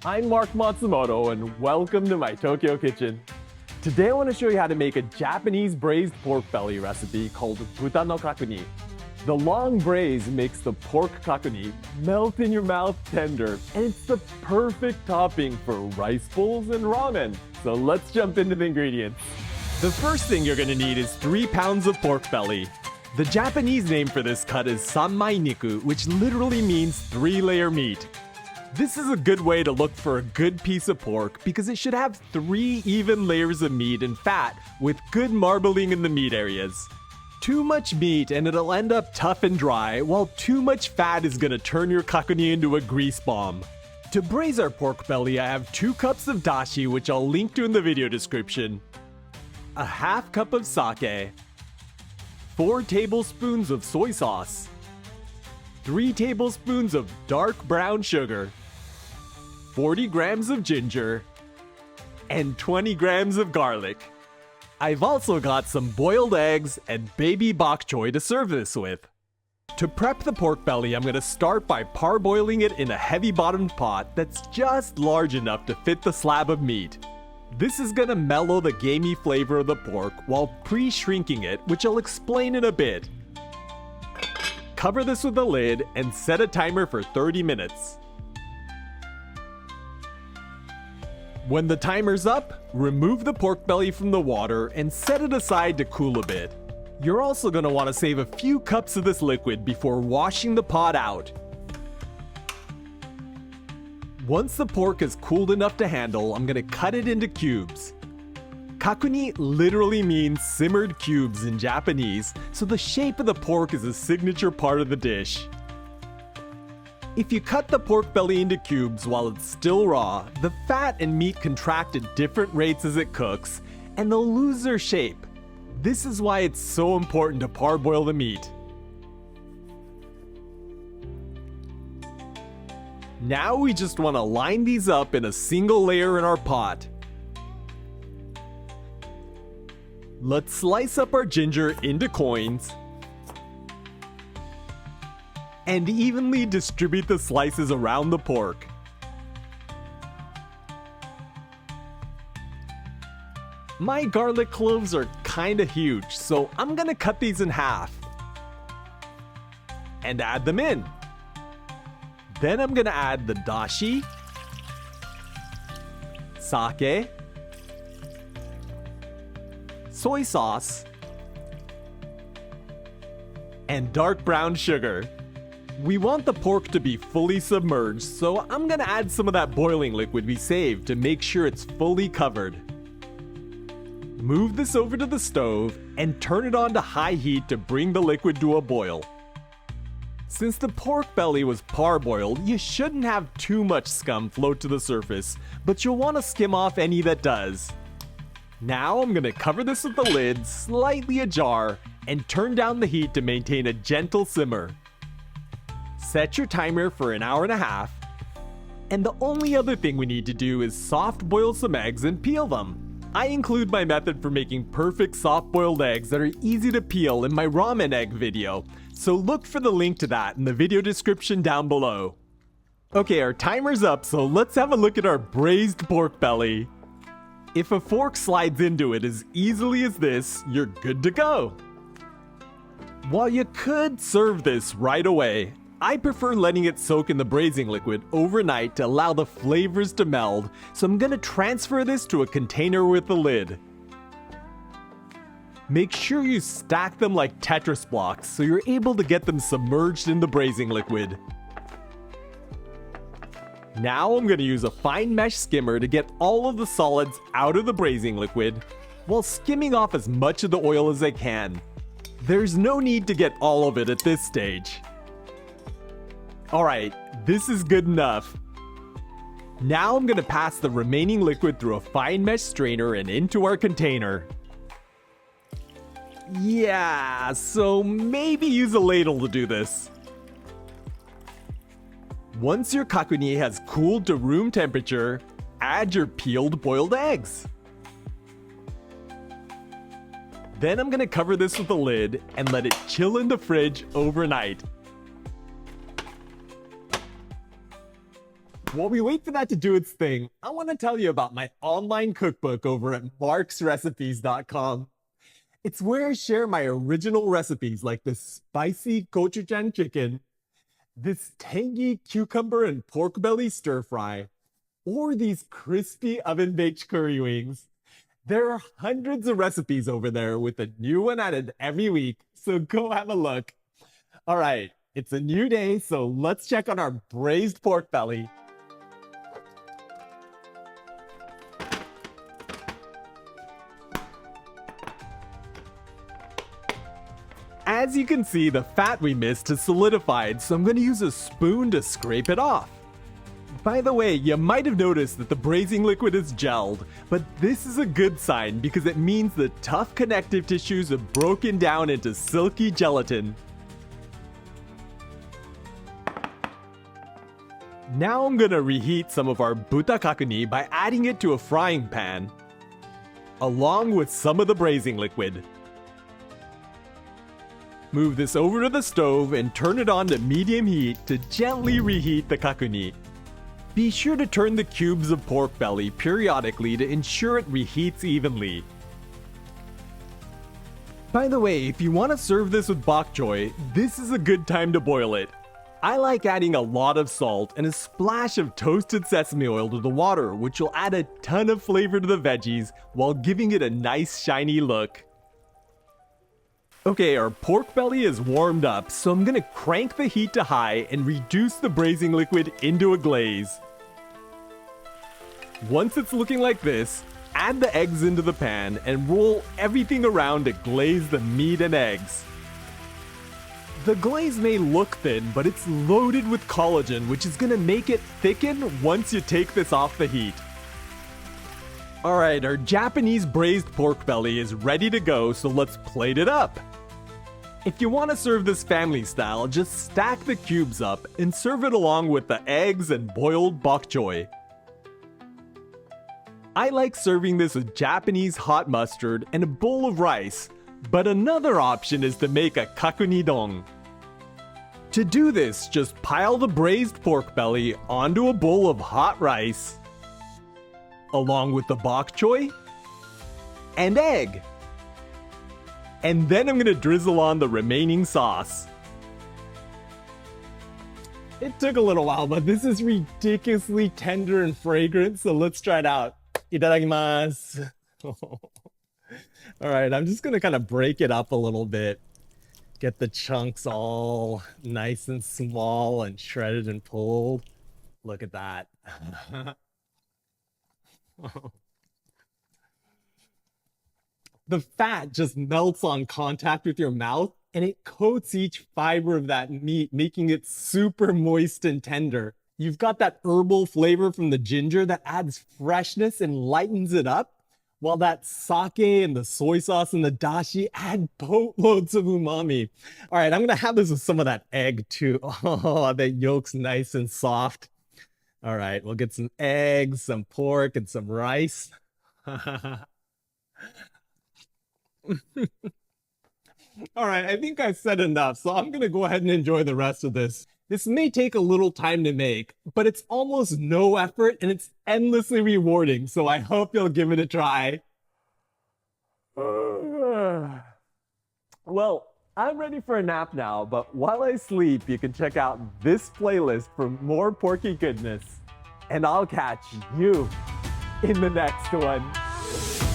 I'm Mark Matsumoto and welcome to my Tokyo kitchen. Today I want to show you how to make a Japanese braised pork belly recipe called buta no kakuni. The long braise makes the pork kakuni melt in your mouth tender, and it's the perfect topping for rice bowls and ramen. So let's jump into the ingredients. The first thing you're going to need is 3 pounds of pork belly. The Japanese name for this cut is sanmai niku, which literally means 3-layer meat. This is a good way to look for a good piece of pork because it should have 3 even layers of meat and fat with good marbling in the meat areas. Too much meat and it'll end up tough and dry, while too much fat is gonna turn your kakuni into a grease bomb. To braise our pork belly, I have 2 cups of dashi, which I'll link to in the video description, a half cup of sake, 4 tablespoons of soy sauce, 3 tablespoons of dark brown sugar, 40 grams of ginger, and 20 grams of garlic. I've also got some boiled eggs and baby bok choy to serve this with. To prep the pork belly, I'm going to start by parboiling it in a heavy-bottomed pot that's just large enough to fit the slab of meat. This is going to mellow the gamey flavor of the pork while pre-shrinking it, which I'll explain in a bit. Cover this with a lid and set a timer for 30 minutes. When the timer's up, remove the pork belly from the water and set it aside to cool a bit. You're also going to want to save a few cups of this liquid before washing the pot out. Once the pork is cooled enough to handle, I'm going to cut it into cubes. Kakuni literally means simmered cubes in Japanese, so the shape of the pork is a signature part of the dish. If you cut the pork belly into cubes while it's still raw, the fat and meat contract at different rates as it cooks, and they'll lose their shape. This is why it's so important to parboil the meat. Now we just want to line these up in a single layer in our pot. Let's slice up our ginger into coins and evenly distribute the slices around the pork. My garlic cloves are kinda huge, so I'm gonna cut these in half and add them in. Then I'm gonna add the dashi, sake, soy sauce, and dark brown sugar. We want the pork to be fully submerged, so I'm gonna add some of that boiling liquid we saved to make sure it's fully covered. Move this over to the stove and turn it on to high heat to bring the liquid to a boil. Since the pork belly was parboiled, you shouldn't have too much scum float to the surface, but you'll want to skim off any that does. Now I'm gonna cover this with the lid slightly ajar and turn down the heat to maintain a gentle simmer. Set your timer for an hour and a half, and the only other thing we need to do is soft boil some eggs and peel them. I include my method for making perfect soft boiled eggs that are easy to peel in my ramen egg video, so look for the link to that in the video description down below. Okay, our timer's up, so let's have a look at our braised pork belly. If a fork slides into it as easily as this, you're good to go. While you could serve this right away, I prefer letting it soak in the braising liquid overnight to allow the flavors to meld, so I'm gonna transfer this to a container with a lid. Make sure you stack them like Tetris blocks so you're able to get them submerged in the braising liquid. Now I'm gonna use a fine mesh skimmer to get all of the solids out of the braising liquid, while skimming off as much of the oil as I can. There's no need to get all of it at this stage. Alright, this is good enough. Now I'm gonna pass the remaining liquid through a fine mesh strainer and into our container. Yeah, so maybe use a ladle to do this. Once your kakuni has cooled to room temperature, add your peeled boiled eggs. Then I'm gonna cover this with a lid and let it chill in the fridge overnight. While we wait for that to do its thing, I want to tell you about my online cookbook over at marksrecipes.com. It's where I share my original recipes like this spicy gochujang chicken, this tangy cucumber and pork belly stir fry, or these crispy oven-baked curry wings. There are hundreds of recipes over there with a new one added every week, so go have a look. All right, it's a new day, so let's check on our braised pork belly. As you can see, the fat we missed has solidified, so I'm going to use a spoon to scrape it off. By the way, you might have noticed that the braising liquid is gelled, but this is a good sign because it means the tough connective tissues have broken down into silky gelatin. Now I'm going to reheat some of our buta kakuni by adding it to a frying pan, along with some of the braising liquid. Move this over to the stove and turn it on to medium heat to gently reheat the kakuni. Be sure to turn the cubes of pork belly periodically to ensure it reheats evenly. By the way, if you want to serve this with bok choy, this is a good time to boil it. I like adding a lot of salt and a splash of toasted sesame oil to the water, which will add a ton of flavor to the veggies while giving it a nice shiny look. Okay, our pork belly is warmed up, so I'm gonna crank the heat to high and reduce the braising liquid into a glaze. Once it's looking like this, add the eggs into the pan and roll everything around to glaze the meat and eggs. The glaze may look thin, but it's loaded with collagen, which is gonna make it thicken once you take this off the heat. Alright, our Japanese braised pork belly is ready to go, so let's plate it up. If you want to serve this family style, just stack the cubes up and serve it along with the eggs and boiled bok choy. I like serving this with Japanese hot mustard and a bowl of rice, but another option is to make a Kakuni-don. To do this, just pile the braised pork belly onto a bowl of hot rice, along with the bok choy and egg. And then I'm gonna drizzle on the remaining sauce. It took a little while, but this is ridiculously tender and fragrant, so let's try it out. Itadakimasu. Alright, I'm just gonna kind of break it up a little bit. Get the chunks all nice and small and shredded and pulled. Look at that. The fat just melts on contact with your mouth and it coats each fiber of that meat, making it super moist and tender. You've got that herbal flavor from the ginger that adds freshness and lightens it up, while that sake and the soy sauce and the dashi add boatloads of umami. All right, I'm gonna have this with some of that egg too. Oh, that yolk's nice and soft. All right, we'll get some eggs, some pork, and some rice. All right, I think I've said enough, so I'm gonna go ahead and enjoy the rest of this. This may take a little time to make, but it's almost no effort and it's endlessly rewarding, so I hope you'll give it a try. Well, I'm ready for a nap now, but while I sleep, you can check out this playlist for more porky goodness. And I'll catch you in the next one.